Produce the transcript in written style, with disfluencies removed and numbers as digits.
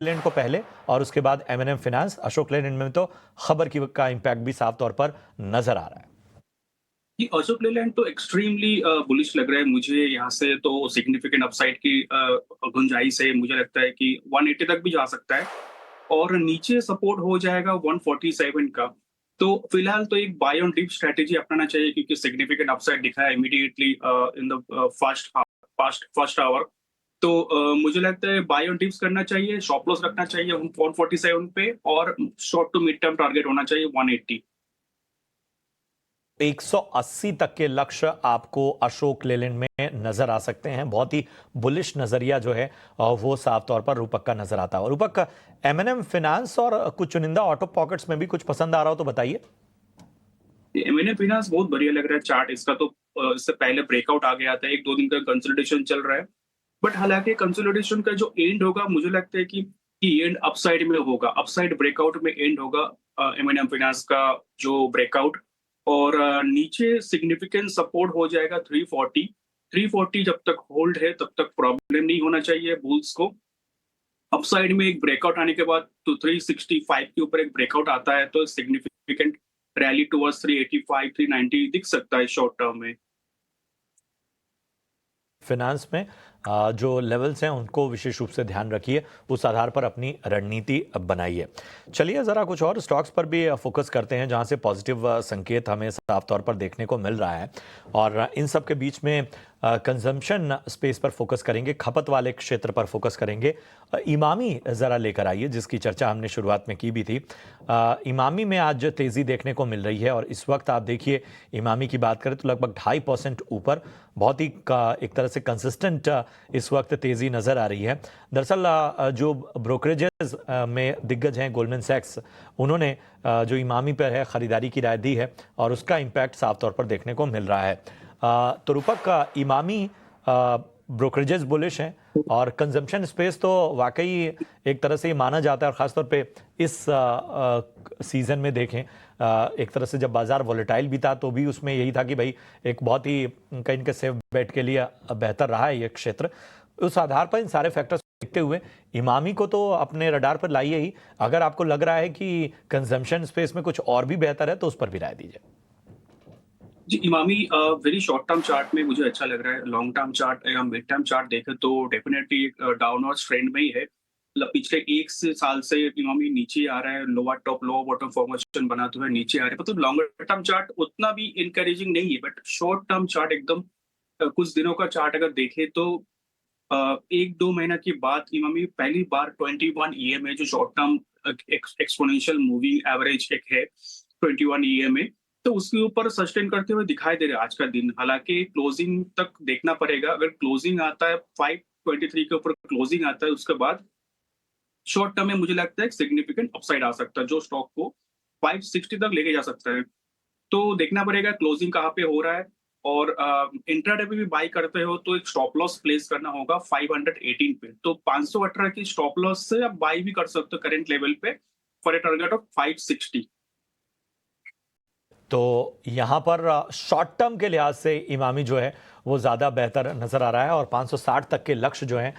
लेलैंड को पहले और उसके बाद एमएनएम फाइनेंस, अशोक लेलैंड में तो खबर का इंपैक्ट भी साफ तौर पर नजर आ रहा है। ये अशोक लेलैंड तो एक्सट्रीमली बुलिश लग रहा है मुझे। यहाँ से तो सिग्निफिकेंट अपसाइड की गुंजाइश है। मुझे लगता है कि 180 तक भी जा सकता है और नीचे सपोर्ट हो जाएगा 147 का। तो फिलहाल तो एक बाय ऑन डिप स्ट्रेटेजी अपनाना चाहिए क्योंकि सिग्निफिकेंट अपसाइड दिखा है immediately in the first hour. तो मुझे लगता है बाय ऑन डिप्स करना चाहिए, स्टॉप लॉस रखना चाहिए 147 पे और short to mid term target होना चाहिए 180। 180 तक के लक्ष्य आपको अशोक लेलैंड में नजर आ सकते हैं। बहुत ही बुलिश नजरिया जो है वो साफ तौर पर रूपक का नजर आता है। और रूपक, एमएनएम फाइनेंस और कुछ चुनिंदा ऑटो पॉकेट्स में भी कुछ पसंद आ रहा हो तो बताइए। मैंने फिनांस बहुत बढ़िया लग रहा है चार्ट इसका तो। इससे पहले ब्रेकआउट आ गया था, एक दो दिन का कंसोलिडेशन चल रहा है। बट हालांकि कंसोलिडेशन का जो एंड होगा मुझे लगता है कि एंड अपसाइड में होगा, अपसाइड ब्रेकआउट में एंड होगा एमएनएम फाइनेंस का जो ब्रेकआउट। और नीचे सिग्निफिकेंट सपोर्ट हो जाएगा 340। 340 जब तक होल्ड है तब तक प्रॉब्लम नहीं होना चाहिए बुल्स को। अपसाइड में एक ब्रेकआउट आने के बाद तो 365 के ऊपर एक ब्रेकआउट आता है तो सिग्निफिकेंट रैली टुवर्ड्स 385 390 दिख सकता है शॉर्ट टर्म में। फाइनेंस में जो लेवल्स हैं उनको विशेष रूप से ध्यान रखिए, उस आधार पर अपनी रणनीति बनाइए। चलिए जरा कुछ और स्टॉक्स पर भी फोकस करते हैं जहां से पॉजिटिव संकेत हमें साफ तौर पर देखने को मिल रहा है। और इन सब के बीच में कंजम्पशन स्पेस पर फोकस करेंगे, खपत वाले क्षेत्र पर फोकस करेंगे। इमामी जरा लेकर आइए, जिसकी चर्चा हमने शुरुआत में की भी थी। इमामी में आज तेजी देखने को मिल रही है और इस वक्त आप देखिए इमामी की बात करें तो लगभग 2.5% ऊपर, बहुत ही एक तरह से कंसिस्टेंट इस वक्त तेजी नजर आ रही है। दरअसल जो ब्रोकरेजेस में दिग्गज हैं गोल्डमैन सैक्स, उन्होंने जो इमामी पर है खरीदारी की राय दी है और उसका इंपैक्ट साफ तौर पर देखने को मिल रहा है। तो रूपक का इमामी ब्रोकरेजेस बुलिश हैं और कंजम्पशन स्पेस तो वाकई एक तरह से ये माना जाता है, और ख़ासतौर पे इस सीज़न में देखें एक तरह से जब बाजार वॉलेटाइल भी था तो भी उसमें यही था कि भाई एक बहुत ही कहीं के सेफ बेट के लिए बेहतर रहा है ये क्षेत्र। उस आधार पर इन सारे फैक्टर्स देखते हुए इमामी को तो अपने रडार पर लाइए ही। अगर आपको लग रहा है कि कंजम्पशन स्पेस में कुछ और भी बेहतर है तो उस पर भी राय दीजिए। जी, Emami very short term chart में मुझे अच्छा लग रहा है। लॉन्ग टर्म चार्ट या मिड टर्म चार्ट देखें तो डेफिनेटली एक डाउनवर्ड ट्रेंड में ही है। मतलब पिछले 1 से साल से इमामी नीचे आ रहा है, lower top lower bottom formation बनाते हुए नीचे आ रहा है। मतलब लॉन्गर टर्म चार्ट उतना भी इनकरेजिंग नहीं है, बट शॉर्ट टर्म चार्ट एकदम कुछ दिनों का चार्ट अगर देखें तो 1-2 महीना के बाद इमामी पहली बार 21 ईएमए जो short term exponential moving average एक है 21 ईएमए, तो उसके ऊपर सस्टेन करते हुए दिखाई दे रहा है आज का दिन। हालांकि क्लोजिंग तक देखना पड़ेगा। अगर क्लोजिंग आता है 523 के ऊपर क्लोजिंग आता है उसके बाद शॉर्ट टर्म में मुझे लगता है एक सिग्निफिकेंट अपसाइड आ सकता है जो स्टॉक को 560 तक लेके जा सकता है। तो देखना पड़ेगा क्लोजिंग कहाँ पे हो रहा है। और इंट्राडे पे भी बाई करते हो तो एक स्टॉप लॉस प्लेस करना होगा 518 पे। तो 518 की स्टॉप लॉस से आप बाई भी कर सकते हो करंट लेवल पे फॉर ए टारगेट ऑफ 560। तो यहाँ पर शॉर्ट टर्म के लिहाज से इमामी जो है वो ज़्यादा बेहतर नज़र आ रहा है और 560 तक के लक्ष्य जो हैं